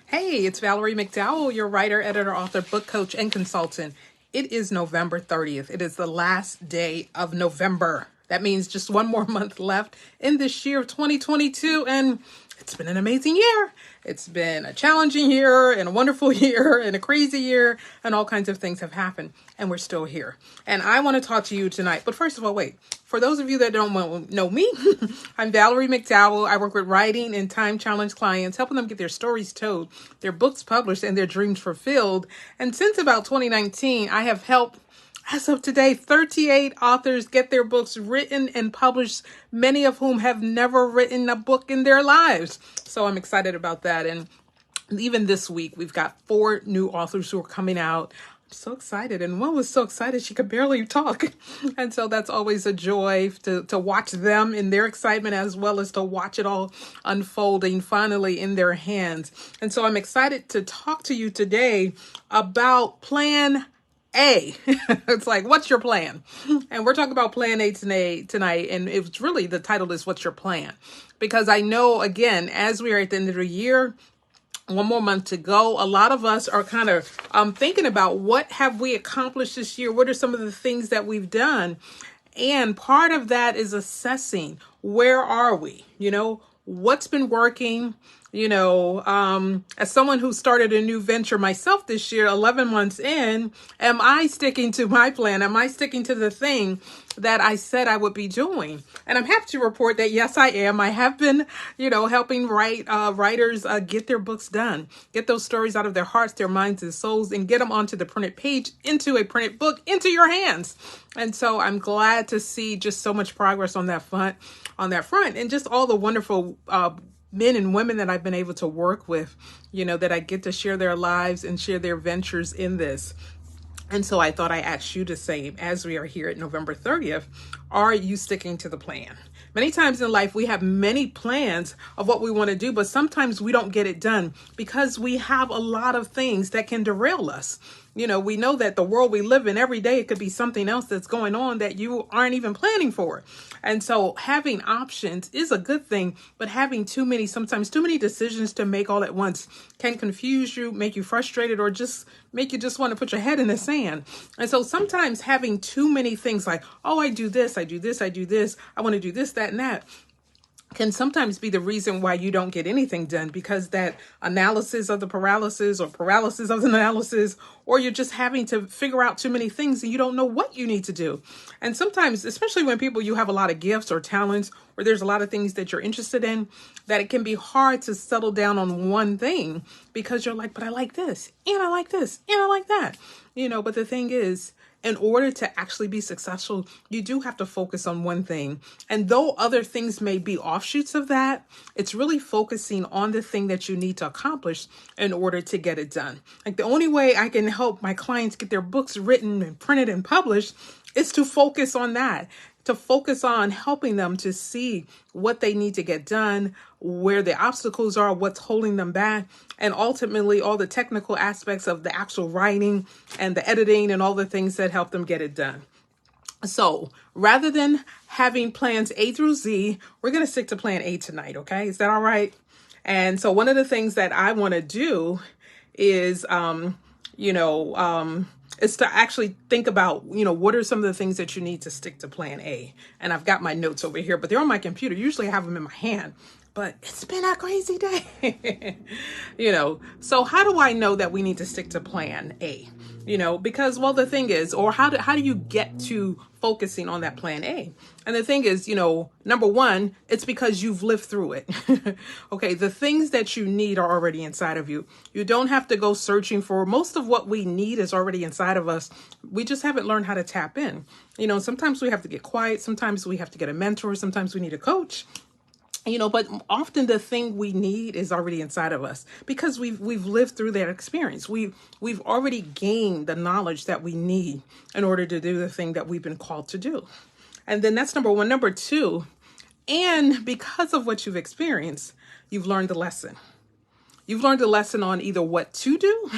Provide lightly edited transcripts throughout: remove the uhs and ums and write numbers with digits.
Hey, it's Valerie McDowell, your writer, editor, author, book coach, and consultant. It is November 30th. It is the last day of November. That means just one more month left in this year of 2022. And it's been an amazing year. It's been a challenging year and a wonderful year and a crazy year, and all kinds of things have happened. And we're still here. And I want to talk to you tonight. But first of all, wait. For those of you that don't know me, I'm Valerie McDowell. I work with writing and time challenge clients, helping them get their stories told, their books published, and their dreams fulfilled. And since about 2019, I have helped, as of today, 38 authors get their books written and published, many of whom have never written a book in their lives. So I'm excited about that. And even this week, we've got 4 new authors who are coming out. So excited, and one was so excited she could barely talk. And so that's always a joy to watch them in their excitement, as well as to watch it all unfolding finally in their hands. And so I'm excited to talk to you today about Plan A. It's like, what's your plan? And we're talking about Plan A tonight, and it's really, the title is What's Your Plan? Because I know, again, as we are at the end of the year, one more month to go, a lot of us are kind of thinking about what have we accomplished this year? What are some of the things that we've done? And part of that is assessing, where are we? What's been working? As someone who started a new venture myself this year, 11 months in, am I sticking to my plan? Am I sticking to the thing that I said I would be doing? And I'm happy to report that, yes, I am. I have been, helping writers get their books done, get those stories out of their hearts, their minds, and souls, and get them onto the printed page, into a printed book, into your hands. And so I'm glad to see just so much progress on that front, and just all the wonderful men and women that I've been able to work with, that I get to share their lives and share their ventures in this. And so I thought I asked you the same as we are here at November 30th. Are you sticking to the plan? Many times in life, we have many plans of what we want to do, but sometimes we don't get it done because we have a lot of things that can derail us. We know that the world we live in every day, it could be something else that's going on that you aren't even planning for. And so having options is a good thing, but having sometimes too many decisions to make all at once can confuse you, make you frustrated, or just make you just want to put your head in the sand. And so sometimes having too many things like, oh, I do this, I do this, I do this, I want to do this, that, and that, can sometimes be the reason why you don't get anything done, because that analysis of the paralysis, or paralysis of the analysis, or you're just having to figure out too many things and you don't know what you need to do. And sometimes, especially when you have a lot of gifts or talents, or there's a lot of things that you're interested in, that it can be hard to settle down on one thing because you're like, but I like this, and I like this, and I like that. But the thing is, in order to actually be successful, you do have to focus on one thing. And though other things may be offshoots of that, it's really focusing on the thing that you need to accomplish in order to get it done. Like, the only way I can help my clients get their books written and printed and published is to focus on that, to focus on helping them to see what they need to get done, where the obstacles are, what's holding them back, and ultimately all the technical aspects of the actual writing and the editing and all the things that help them get it done. So rather than having plans A through Z, we're going to stick to plan A tonight. Okay. Is that all right? And so one of the things that I want to do is, is to actually think about, what are some of the things that you need to stick to plan A? And I've got my notes over here, but they're on my computer. Usually I have them in my hand, but it's been a crazy day. So how do I know that we need to stick to plan A? Because, well, the thing is, or how do you get to focusing on that plan A? And the thing is, number one, it's because you've lived through it. Okay. The things that you need are already inside of you. You don't have to go searching for. Most of what we need is already inside of us. We just haven't learned how to tap in. Sometimes we have to get quiet. Sometimes we have to get a mentor. Sometimes we need a coach. But often the thing we need is already inside of us because we've lived through that experience. We've already gained the knowledge that we need in order to do the thing that we've been called to do. And then that's number one. Number two, and because of what you've experienced, you've learned the lesson. You've learned a lesson on either what to do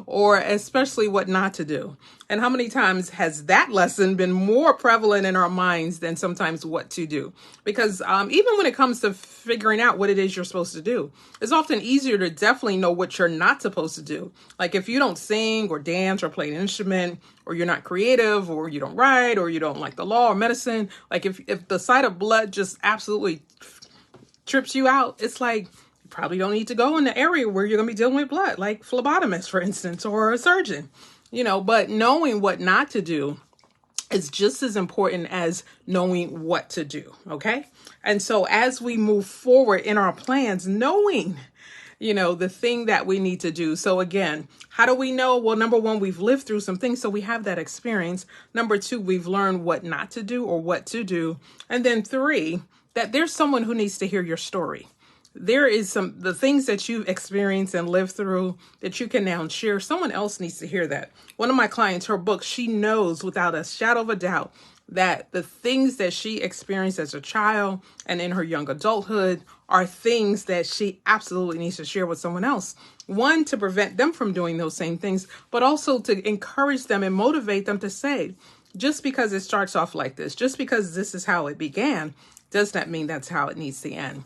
or especially what not to do. And how many times has that lesson been more prevalent in our minds than sometimes what to do? Because even when it comes to figuring out what it is you're supposed to do, it's often easier to definitely know what you're not supposed to do. Like if you don't sing or dance or play an instrument, or you're not creative, or you don't write, or you don't like the law or medicine, like if the sight of blood just absolutely trips you out, it's like you probably don't need to go in the area where you're going to be dealing with blood, like phlebotomist, for instance, or a surgeon, but knowing what not to do is just as important as knowing what to do. Okay. And so as we move forward in our plans, knowing the thing that we need to do. So again, how do we know? Well, number one, we've lived through some things, so we have that experience. Number two, we've learned what not to do or what to do. And then three, that there's someone who needs to hear your story. There is the things that you've experienced and lived through that you can now share. Someone else needs to hear that. One of my clients, her book, she knows without a shadow of a doubt that the things that she experienced as a child and in her young adulthood are things that she absolutely needs to share with someone else. One, to prevent them from doing those same things, but also to encourage them and motivate them to say, just because it starts off like this, just because this is how it began, does not mean that's how it needs to end.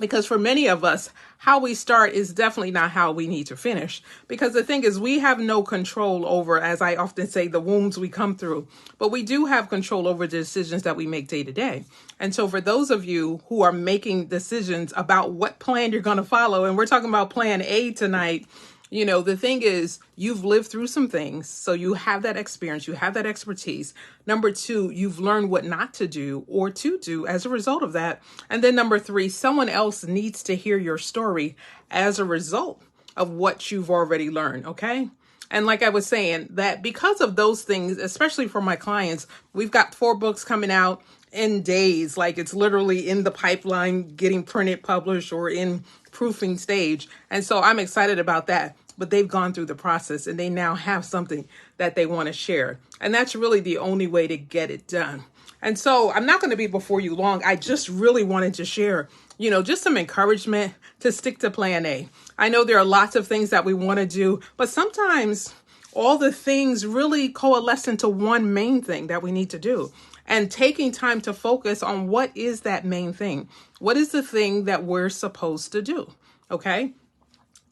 Because for many of us, how we start is definitely not how we need to finish. Because the thing is, we have no control over, as I often say, the wounds we come through. But we do have control over the decisions that we make day to day. And so for those of you who are making decisions about what plan you're going to follow, and we're talking about plan A tonight, the thing is, you've lived through some things, so you have that experience, you have that expertise. Number two, you've learned what not to do or to do as a result of that. And then number three, someone else needs to hear your story as a result of what you've already learned, okay? And like I was saying, that because of those things, especially for my clients, we've got 4 books coming out in days. Like it's literally in the pipeline, getting printed, published, or in proofing stage. And so I'm excited about that. But they've gone through the process and they now have something that they want to share. And that's really the only way to get it done. And so I'm not going to be before you long. I just really wanted to share, just some encouragement to stick to plan A. I know there are lots of things that we want to do, but sometimes all the things really coalesce into one main thing that we need to do. And taking time to focus on what is that main thing? What is the thing that we're supposed to do? Okay.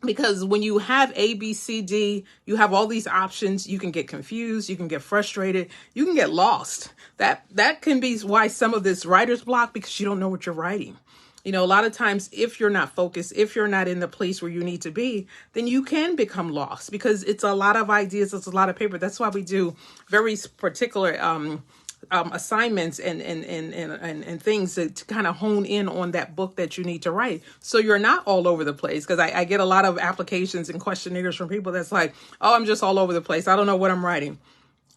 Because when you have A, B, C, D, you have all these options. You can get confused. You can get frustrated. You can get lost. That can be why some of this writer's block, because you don't know what you're writing. A lot of times, if you're not focused, if you're not in the place where you need to be, then you can become lost because it's a lot of ideas. It's a lot of paper. That's why we do very particular assignments and things to kind of hone in on that book that you need to write. So you're not all over the place, because I get a lot of applications and questionnaires from people that's like, oh, I'm just all over the place. I don't know what I'm writing.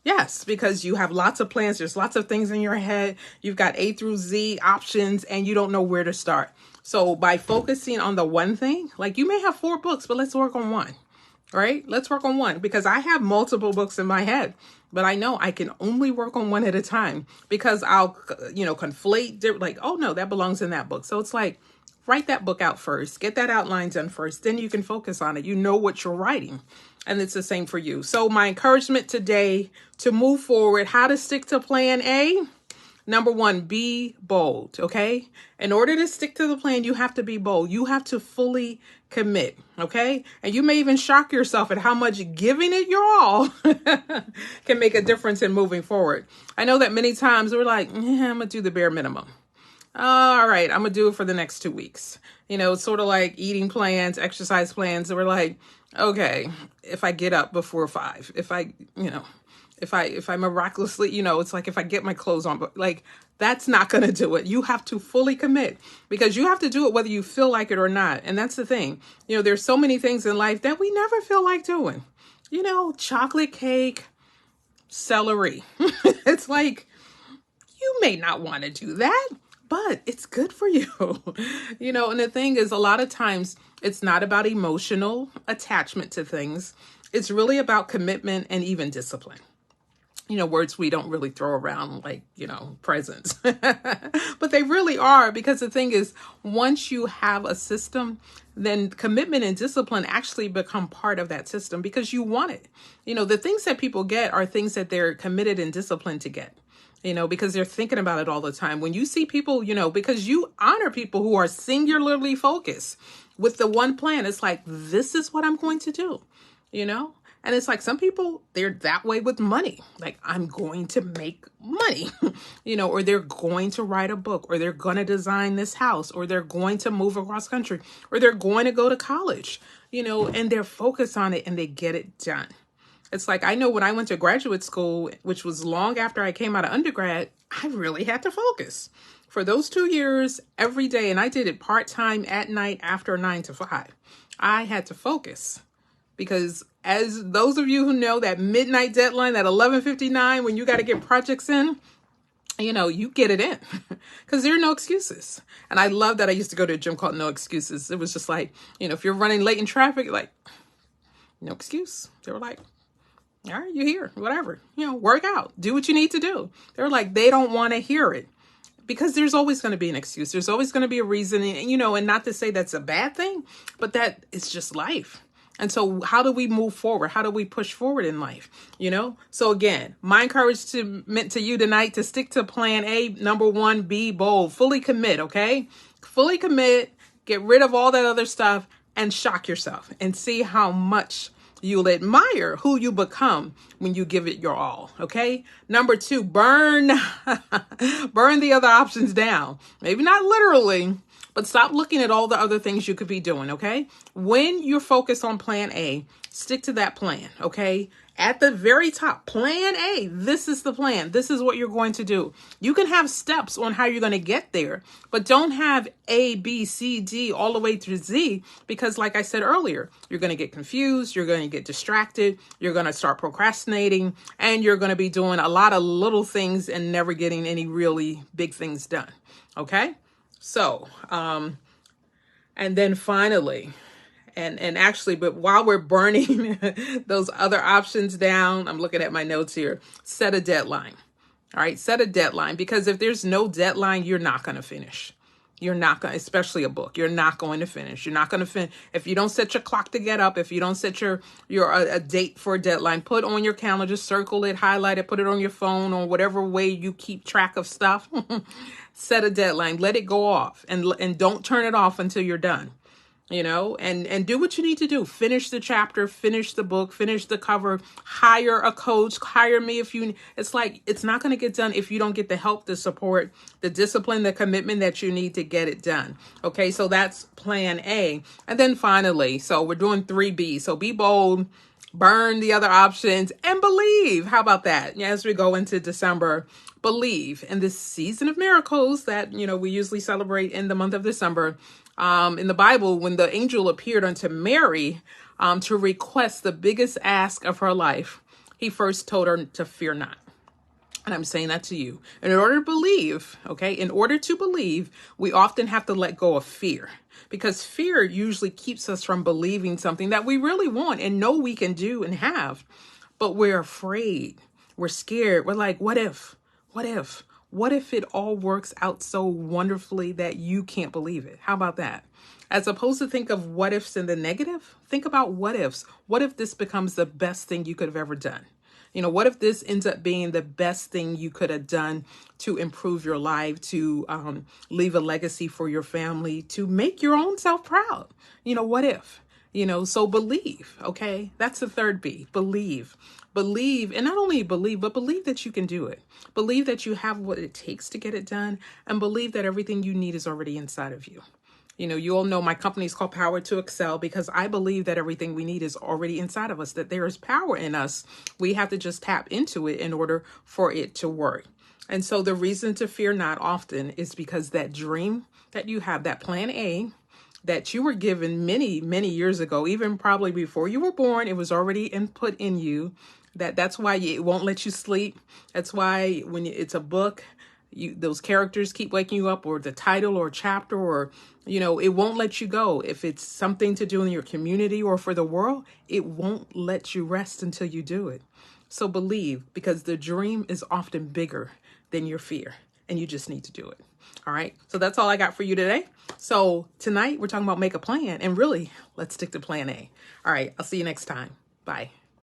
Yes, because you have lots of plans. There's lots of things in your head. You've got A through Z options and you don't know where to start. So by focusing on the one thing, like you may have 4 books, but let's work on one. Right? Let's work on one, because I have multiple books in my head, but I know I can only work on one at a time, because I'll, conflate like, oh no, that belongs in that book. So it's like, write that book out first, get that outline done first, then you can focus on it. You know what you're writing. And it's the same for you. So my encouragement today to move forward, how to stick to plan A. Number 1, be bold, okay? In order to stick to the plan, you have to be bold. You have to fully commit, okay? And you may even shock yourself at how much giving it your all can make a difference in moving forward. I know that many times we're like, I'm going to do the bare minimum. All right, I'm going to do it for the next 2 weeks. It's sort of like eating plans, exercise plans. We're like, okay, if I get up before 5, if I miraculously, it's like if I get my clothes on, but like, that's not going to do it. You have to fully commit, because you have to do it whether you feel like it or not. And that's the thing. There's so many things in life that we never feel like doing. Chocolate cake, celery. It's like, you may not want to do that, but it's good for you. And the thing is, a lot of times it's not about emotional attachment to things. It's really about commitment and even discipline. Words we don't really throw around like, presents. But they really are, because the thing is, once you have a system, then commitment and discipline actually become part of that system because you want it. The things that people get are things that they're committed and disciplined to get. Because they're thinking about it all the time. When you see people, because you honor people who are singularly focused with the one plan, it's like, this is what I'm going to do, And it's like some people, they're that way with money. Like, I'm going to make money, or they're going to write a book, or they're going to design this house, or they're going to move across country, or they're going to go to college, and they're focused on it and they get it done. It's like, I know when I went to graduate school, which was long after I came out of undergrad, I really had to focus for those 2 years every day. And I did it part-time at night after 9 to 5. I had to focus because, as those of you who know, that midnight deadline, that 11:59, when you got to get projects in, you get it in because there are no excuses. And I love that I used to go to a gym called No Excuses. It was just like, if you're running late in traffic, like, no excuse. They were like, all right, you're here, whatever, work out, do what you need to do. They're like, they don't want to hear it because there's always going to be an excuse. There's always going to be a reason, and not to say that's a bad thing, but that it's just life. And so how do we move forward? How do we push forward in life? So again, my encouragement to you tonight to stick to plan A. Number 1, be bold, fully commit. Okay. Fully commit, get rid of all that other stuff and shock yourself and see how much you'll admire who you become when you give it your all. Okay. Number 2, burn the other options down. Maybe not literally, but stop looking at all the other things you could be doing. Okay. When you're focused on plan A, stick to that plan. Okay. At the very top, plan A, this is the plan. This is what you're going to do. You can have steps on how you're going to get there, but don't have A, B, C, D, all the way through Z, because like I said earlier, you're going to get confused. You're going to get distracted. You're going to start procrastinating, and you're going to be doing a lot of little things and never getting any really big things done. Okay. So, and then finally, and actually, but while we're burning those other options down, I'm looking at my notes here, set a deadline. All right. Set a deadline, because if there's no deadline, you're not going to finish. You're not going to, especially a book, you're not going to finish. You're not going to finish. If you don't set your clock to get up, if you don't set your a date for a deadline, put on your calendar, circle it, highlight it, put it on your phone, or whatever way you keep track of stuff. Set a deadline, let it go off, and don't turn it off until you're done. And do what you need to do. Finish the chapter, finish the book, finish the cover, hire a coach, hire me if you, it's like, it's not going to get done if you don't get the help, the support, the discipline, the commitment that you need to get it done. Okay. So that's plan A. And then finally, so we're doing 3B. So be bold, burn the other options, and believe. How about that? As we go into December, believe in this season of miracles that, we usually celebrate in the month of December. In the Bible, when the angel appeared unto Mary to request the biggest ask of her life, he first told her to fear not. And I'm saying that to you. And in order to believe, we often have to let go of fear, because fear usually keeps us from believing something that we really want and know we can do and have. But we're afraid. We're scared. We're like, what if? What if it all works out so wonderfully that you can't believe it? How about that? As opposed to think of what ifs in the negative, think about what ifs. What if this becomes the best thing you could have ever done? What if this ends up being the best thing you could have done to improve your life, to leave a legacy for your family, to make your own self proud? What if? So believe, okay? That's the 3rd B, believe. Believe, and not only believe, but believe that you can do it. Believe that you have what it takes to get it done, and believe that everything you need is already inside of you. You all know my company is called Power to Excel, because I believe that everything we need is already inside of us, that there is power in us. We have to just tap into it in order for it to work. And so the reason to fear not often is because that dream that you have, that plan A, that you were given many, many years ago, even probably before you were born, it was already input in you. That's why it won't let you sleep. That's why when it's a book, those characters keep waking you up, or the title or chapter, or, it won't let you go. If it's something to do in your community or for the world, it won't let you rest until you do it. So believe, because the dream is often bigger than your fear, and you just need to do it. All right. So that's all I got for you today. So tonight we're talking about make a plan, and really, let's stick to plan A. All right. I'll see you next time. Bye.